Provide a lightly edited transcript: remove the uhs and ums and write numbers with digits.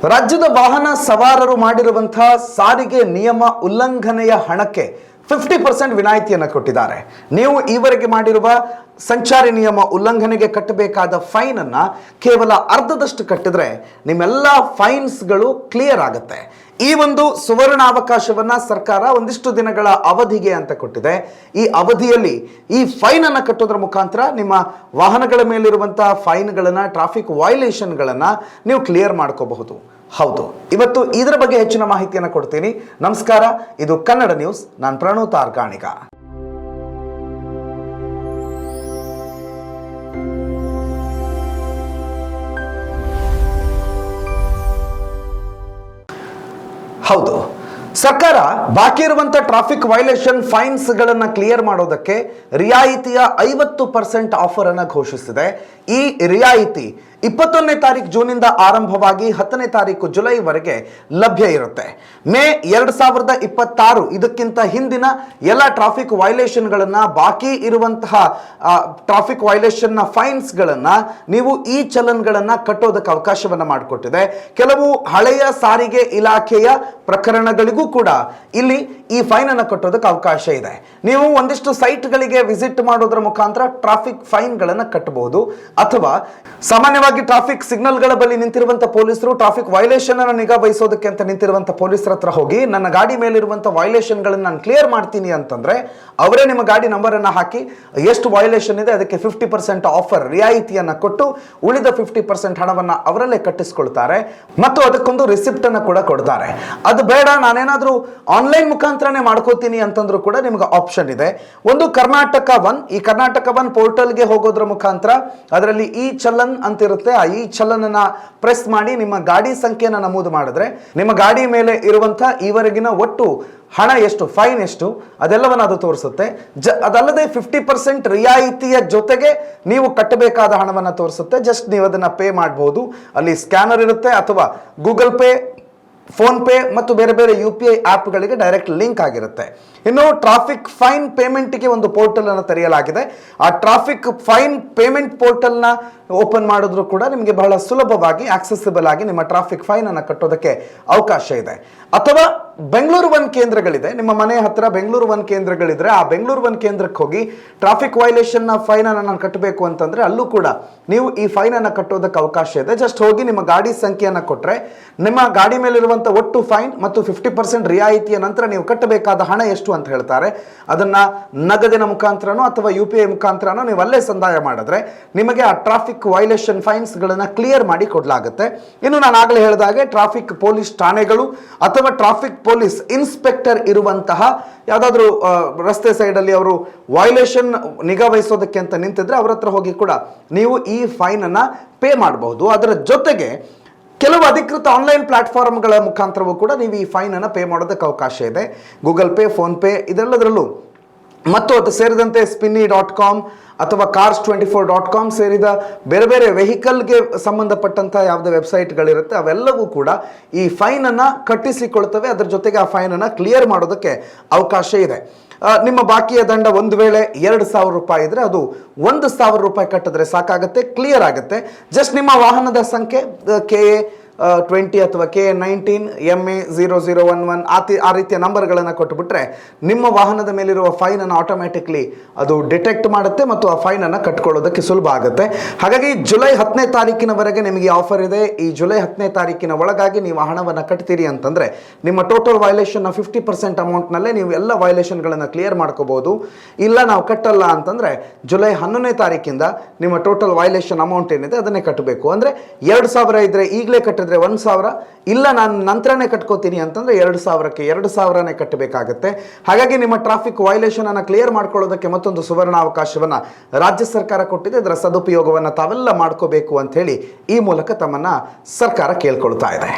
ರಾಜ್ಯದ ವಾಹನ ಸವಾರರು ಮಾಡಿರುವಂತಹ ಸಾರಿಗೆ ನಿಯಮ ಉಲ್ಲಂಘನೆಯ ಹಣಕ್ಕೆ 50% ವಿನಾಯಿತಿಯನ್ನು ಕೊಟ್ಟಿದ್ದಾರೆ. ನೀವು ಈವರೆಗೆ ಮಾಡಿರುವ ಸಂಚಾರಿ ನಿಯಮ ಉಲ್ಲಂಘನೆಗೆ ಕಟ್ಟಬೇಕಾದ ಫೈನ್ ಅನ್ನ ಕೇವಲ ಅರ್ಧದಷ್ಟು ಕಟ್ಟಿದ್ರೆ ನಿಮ್ಮೆಲ್ಲ ಫೈನ್ಸ್ಗಳು ಕ್ಲಿಯರ್ ಆಗುತ್ತೆ. ಈ ಒಂದು ಸುವರ್ಣಾವಕಾಶವನ್ನ ಸರ್ಕಾರ ಒಂದಿಷ್ಟು ದಿನಗಳ ಅವಧಿಗೆ ಅಂತ ಕೊಟ್ಟಿದೆ. ಈ ಅವಧಿಯಲ್ಲಿ ಈ ಫೈನ್ ಅನ್ನು ಕಟ್ಟೋದ್ರ ಮುಖಾಂತರ ನಿಮ್ಮ ವಾಹನಗಳ ಮೇಲಿರುವಂತಹ ಫೈನ್ಗಳನ್ನ, ಟ್ರಾಫಿಕ್ ವೈಲೇಷನ್ಗಳನ್ನ ನೀವು ಕ್ಲಿಯರ್ ಮಾಡ್ಕೋಬಹುದು. ಹೌದು, ಇವತ್ತು ಇದರ ಬಗ್ಗೆ ಹೆಚ್ಚಿನ ಮಾಹಿತಿಯನ್ನು ಕೊಡ್ತೀನಿ. ನಮಸ್ಕಾರ, ಇದು ಕನ್ನಡ ನ್ಯೂಸ್. ನಾನು ಪ್ರಣೂತ್ ಆರ್ಗಾಣಿಗ. ಹೌದು, ಸರ್ಕಾರ ಬಾಕಿ ಇರುವಂತ ಟ್ರಾಫಿಕ್ ವೈಲೇಷನ್ ಫೈನ್ಸ್ ಗಳನ್ನ ಕ್ಲಿಯರ್ ಮಾಡೋದಕ್ಕೆ ರಿಯಾಯಿತಿಯ 50% ಆಫರ್ ಅನ್ನು ಘೋಷಿಸಿದೆ. ಈ ರಿಯಾಯಿತಿ 21ನೇ ತಾರೀಕು ಜೂನಿಂದ ಆರಂಭವಾಗಿ 10ನೇ ತಾರೀಕು ಜುಲೈವರೆಗೆ ಲಭ್ಯ ಇರುತ್ತೆ. ಮೇ 2026 ಇದಕ್ಕಿಂತ ಹಿಂದಿನ ಎಲ್ಲ ಟ್ರಾಫಿಕ್ ವೈಲೇಷನ್ಗಳನ್ನ, ಬಾಕಿ ಇರುವಂತಹ ಟ್ರಾಫಿಕ್ ವೈಲೇಷನ್ನ ಫೈನ್ಸ್ಗಳನ್ನ ನೀವು ಈ ಚಲನ್ಗಳನ್ನ ಕಟ್ಟೋದಕ್ಕೆ ಅವಕಾಶವನ್ನ ಮಾಡಿಕೊಟ್ಟಿದೆ. ಕೆಲವು ಹಳೆಯ ಸಾರಿಗೆ ಇಲಾಖೆಯ ಪ್ರಕರಣಗಳಿಗೂ ಕೂಡ ಇಲ್ಲಿ ಈ ಫೈನ್ ಅನ್ನು ಕಟ್ಟೋದಕ್ಕೆ ಅವಕಾಶ ಇದೆ. ನೀವು ಒಂದಿಷ್ಟು ಸೈಟ್ಗಳಿಗೆ ವಿಸಿಟ್ ಮಾಡೋದ್ರ ಮುಖಾಂತರ ಟ್ರಾಫಿಕ್ ಫೈನ್ಗಳನ್ನು ಕಟ್ಟಬಹುದು. ಅಥವಾ ಸಾಮಾನ್ಯವಾಗಿ ಟ್ರಾಫಿಕ್ ಸಿಗ್ನಲ್ಗಳ ಬಳಿ ನಿಂತಿರುವಂತಹ ಪೊಲೀಸರು ಟ್ರಾಫಿಕ್ ವೈಲೇಷನ್ ಅನ್ನು ನಿಗಾ ವಹಿಸೋದಕ್ಕೆ ಅಂತ ನಿಂತಿರುವಂತಹ ಪೊಲೀಸರ ಹತ್ರ ಹೋಗಿ ನನ್ನ ಗಾಡಿ ಮೇಲಿರುವಂತಹ ವೈಲೇಷನ್ ಗಳನ್ನ ನಾನು ಕ್ಲಿಯರ್ ಮಾಡ್ತೀನಿ ಅಂತಂದ್ರೆ ಅವರೇ ನಿಮ್ಮ ಗಾಡಿ ನಂಬರ್ ಅನ್ನ ಹಾಕಿ ಎಷ್ಟು ವೈಲೇಷನ್ ಇದೆ ಅದಕ್ಕೆ 50% ಆಫರ್ ರಿಯಾಯಿತಿಯನ್ನ ಕೊಟ್ಟು ಉಳಿದ 50% ಹಣವನ್ನ ಅವರಲ್ಲೇ ಕಟ್ಟಿಸಿಕೊಳ್ತಾರೆ ಮತ್ತು ಅದಕ್ಕೊಂದು ರಿಸಿಪ್ಟ್ ಅನ್ನು ಕೂಡ ಕೊಡ್ತಾರೆ. ಅದು ಬೇಡ, ನಾನೇನಾದ್ರೂ ಆನ್ಲೈನ್ ಮುಖಾಂತರನೇ ಮಾಡ್ಕೋತೀನಿ ಅಂತಂದ್ರೂ ಕೂಡ ನಿಮ್ಗೆ ಆಪ್ಷನ್ ಇದೆ. ಒಂದು ಕರ್ನಾಟಕ ಒನ್. ಈ ಕರ್ನಾಟಕ ಒನ್ ಪೋರ್ಟಲ್ಗೆ ಹೋಗೋದ್ರ ಮುಖಾಂತರ ಅದರಲ್ಲಿ ಈ ಚಲನ್ ಅಂತ ಇರುತ್ತೆ. ಆ ಈ ಚಲನ್ ಅನ್ನ ಪ್ರೆಸ್ ಮಾಡಿ ನಿಮ್ಮ ಗಾಡಿ ಸಂಖ್ಯೆಯನ್ನು ನಮೂದು ಮಾಡಿದ್ರೆ ನಿಮ್ಮ ಗಾಡಿ ಮೇಲೆ ಇರುವಂತಹ ಈವರೆಗಿನ ಒಟ್ಟು ಹಣ ಎಷ್ಟು, ಫೈನ್ ಎಷ್ಟು, ಅದೆಲ್ಲವನ್ನ ಅದು ತೋರಿಸುತ್ತೆ. ಅದಲ್ಲದೆ 50% ರಿಯಾಯಿತಿಯ ಜೊತೆಗೆ ನೀವು ಕಟ್ಟಬೇಕಾದ ಹಣವನ್ನು ತೋರಿಸುತ್ತೆ. ಜಸ್ಟ್ ನೀವು ಅದನ್ನ ಪೇ ಮಾಡಬಹುದು. ಅಲ್ಲಿ ಸ್ಕ್ಯಾನರ್ ಇರುತ್ತೆ ಅಥವಾ ಗೂಗಲ್ ಪೇ, ಫೋನ್ ಪೇ ಮತ್ತು ಬೇರೆ ಬೇರೆ UPI ಆ್ಯಪ್ಗಳಿಗೆ ಡೈರೆಕ್ಟ್ ಲಿಂಕ್ ಆಗಿರುತ್ತೆ. ಇನ್ನು ಟ್ರಾಫಿಕ್ ಫೈನ್ ಪೇಮೆಂಟ್ಗೆ ಒಂದು ಪೋರ್ಟಲ್ ಅನ್ನು ತೆರೆಯಲಾಗಿದೆ. ಆ ಟ್ರಾಫಿಕ್ ಫೈನ್ ಪೇಮೆಂಟ್ ಪೋರ್ಟಲ್ನ ಓಪನ್ ಮಾಡಿದ್ರು ಕೂಡ ನಿಮಗೆ ಬಹಳ ಸುಲಭವಾಗಿ ಆಕ್ಸೆಸಿಬಲ್ ಆಗಿ ನಿಮ್ಮ ಟ್ರಾಫಿಕ್ ಫೈನ್ ಅನ್ನು ಕಟ್ಟೋದಕ್ಕೆ ಅವಕಾಶ ಇದೆ. ಅಥವಾ ಬೆಂಗಳೂರು ಒನ್ ಕೇಂದ್ರಗಳಿದೆ, ನಿಮ್ಮ ಮನೆ ಹತ್ರ ಬೆಂಗಳೂರು ಒನ್ ಕೇಂದ್ರಗಳಿದ್ರೆ ಆ ಬೆಂಗಳೂರು ಒನ್ ಕೇಂದ್ರಕ್ಕೆ ಹೋಗಿ ಟ್ರಾಫಿಕ್ ವೈಲೇಷನ್ನ ಫೈನ್ ಅನ್ನು ನಾನು ಕಟ್ಟಬೇಕು ಅಂತಂದ್ರೆ ಅಲ್ಲೂ ಕೂಡ ನೀವು ಈ ಫೈನ್ ಅನ್ನು ಕಟ್ಟೋದಕ್ಕೆ ಅವಕಾಶ ಇದೆ. ಜಸ್ಟ್ ಹೋಗಿ ನಿಮ್ಮ ಗಾಡಿ ಸಂಖ್ಯೆಯನ್ನು ಕೊಟ್ಟರೆ ನಿಮ್ಮ ಗಾಡಿ ಮೇಲಿರುವಂಥ ಒಟ್ಟು ಫೈನ್ ಮತ್ತು 50% ರಿಯಾಯಿತಿಯ ನಂತರ ನೀವು ಕಟ್ಟಬೇಕಾದ ಹಣ ಎಷ್ಟು ಅಂತ ಹೇಳ್ತಾರೆ. ಅದನ್ನ ನಗದಿನ ಮುಖಾಂತರನೋ ಅಥವಾ UPI ಮುಖಾಂತರನೋ ನೀವು ಅಲ್ಲೇ ಸಂದಾಯ ಮಾಡಿದ್ರೆ ನಿಮಗೆ ಆ ಟ್ರಾಫಿಕ್ ವೈಲೇಷನ್ ಫೈನ್ಸ್ ಗಳನ್ನ ಕ್ಲಿಯರ್ ಮಾಡಿ ಕೊಡಲಾಗುತ್ತೆ. ಇನ್ನು ನಾನು ಆಗಲೇ ಹೇಳಿದಾಗೆ ಟ್ರಾಫಿಕ್ ಪೊಲೀಸ್ ಠಾಣೆಗಳು ಅಥವಾ ಟ್ರಾಫಿಕ್ ಪೊಲೀಸ್ ಇನ್ಸ್ಪೆಕ್ಟರ್ ಇರುವಂತಹ ಯಾವುದಾದ್ರೂ ರಸ್ತೆ ಸೈಡಲ್ಲಿ ಅವರು ವೈಲೇಷನ್ ನಿಗಾ ವಹಿಸೋದಕ್ಕೆ ಅಂತ ನಿಂತಿದ್ರೆ ಅವ್ರ ಹತ್ರ ಹೋಗಿ ಕೂಡ ನೀವು ಈ ಫೈನ್ ಅನ್ನ ಪೇ ಮಾಡಬಹುದು. ಅದರ ಜೊತೆಗೆ ಕೆಲವು ಅಧಿಕೃತ ಆನ್ಲೈನ್ ಪ್ಲಾಟ್ಫಾರ್ಮ್ಗಳ ಮುಖಾಂತರವೂ ಕೂಡ ನೀವು ಈ ಫೈನ್ ಅನ್ನು ಪೇ ಮಾಡೋದಕ್ಕೆ ಅವಕಾಶ ಇದೆ. ಗೂಗಲ್ ಪೇ, ಫೋನ್ ಪೇ ಇದೆಲ್ಲದರಲ್ಲೂ ಮತ್ತು ಅದು ಸೇರಿದಂತೆ spinny.com ಅಥವಾ cars24.com ಸೇರಿದ ಬೇರೆ ಬೇರೆ ವೆಹಿಕಲ್ಗೆ ಸಂಬಂಧಪಟ್ಟಂಥ ಯಾವುದೇ ವೆಬ್ಸೈಟ್ಗಳಿರುತ್ತೆ ಅವೆಲ್ಲವೂ ಕೂಡ ಈ ಫೈನನ್ನು ಕಟ್ಟಿಸಿಕೊಳ್ತವೆ. ಅದರ ಜೊತೆಗೆ ಆ ಫೈನನ್ನು ಕ್ಲಿಯರ್ ಮಾಡೋದಕ್ಕೆ ಅವಕಾಶ ಇದೆ. ನಿಮ್ಮ ಬಾಕಿಯ ದಂಡ ಒಂದು ವೇಳೆ 2,000 ರೂಪಾಯಿ ಇದ್ರೆ ಅದು 1,000 ರೂಪಾಯಿ ಕಟ್ಟಿದ್ರೆ ಸಾಕಾಗುತ್ತೆ, ಕ್ಲಿಯರ್ ಆಗುತ್ತೆ. ಜಸ್ಟ್ ನಿಮ್ಮ ವಾಹನದ ಸಂಖ್ಯೆ KA 20 ಅಥವಾ KA19 MA 0011 ಆ ರೀತಿಯ ನಂಬರ್ಗಳನ್ನು ಕೊಟ್ಟುಬಿಟ್ರೆ ನಿಮ್ಮ ವಾಹನದ ಮೇಲಿರುವ ಫೈನ್ ಅನ್ನು ಆಟೋಮ್ಯಾಟಿಕ್ಲಿ ಅದು ಡಿಟೆಕ್ಟ್ ಮಾಡುತ್ತೆ ಮತ್ತು ಆ ಫೈನ್ ಅನ್ನು ಕಟ್ಕೊಳ್ಳೋದಕ್ಕೆ ಸುಲಭ ಆಗುತ್ತೆ. ಹಾಗಾಗಿ ಜುಲೈ 10ನೇ ತಾರೀಕಿನವರೆಗೆ ನಿಮಗೆ ಆಫರ್ ಇದೆ. ಈ ಜುಲೈ 10ನೇ ತಾರೀಕಿನ ಒಳಗಾಗಿ ನೀವು ಹಣವನ್ನು ಕಟ್ತೀರಿ ಅಂತಂದ್ರೆ ನಿಮ್ಮ ಟೋಟಲ್ ವೈಲೇಷನ್ನ 50% ಅಮೌಂಟ್ನಲ್ಲೇ ನೀವು ಎಲ್ಲ ವೈಲೇಷನ್ಗಳನ್ನು ಕ್ಲಿಯರ್ ಮಾಡ್ಕೋಬಹುದು. ಇಲ್ಲ ನಾವು ಕಟ್ಟಲ್ಲ ಅಂತಂದ್ರೆ ಜುಲೈ 11ನೇ ತಾರೀಕಿಂದ ನಿಮ್ಮ ಟೋಟಲ್ ವೈಲೇಷನ್ ಅಮೌಂಟ್ ಏನಿದೆ ಅದನ್ನೇ ಕಟ್ಟಬೇಕು. ಅಂದ್ರೆ 2,000 ಇದ್ರೆ ಈಗಲೇ ಕಟ್ಟಿದ್ರೆ 1,000, ಇಲ್ಲ ನಾನು ನಂತರನೇ ಕಟ್ಕೋತೀನಿ ಅಂತಂದ್ರೆ 2,000ಕ್ಕೆ 2,000ನೇ ಕಟ್ಟಬೇಕಾಗತ್ತೆ. ಹಾಗಾಗಿ ನಿಮ್ಮ ಟ್ರಾಫಿಕ್ ವೈಲೇಷನ್ ಅನ್ನು ಕ್ಲಿಯರ್ ಮಾಡ್ಕೊಳ್ಳೋದಕ್ಕೆ ಮತ್ತೊಂದು ಸುವರ್ಣಾವಕಾಶವನ್ನ ರಾಜ್ಯ ಸರ್ಕಾರ ಕೊಟ್ಟಿದೆ. ಇದರ ಸದುಪಯೋಗವನ್ನು ತಾವೆಲ್ಲ ಮಾಡ್ಕೋಬೇಕು ಅಂತ ಹೇಳಿ ಈ ಮೂಲಕ ತಮ್ಮನ್ನ ಸರ್ಕಾರ ಕೇಳ್ಕೊಳ್ತಾ ಇದೆ.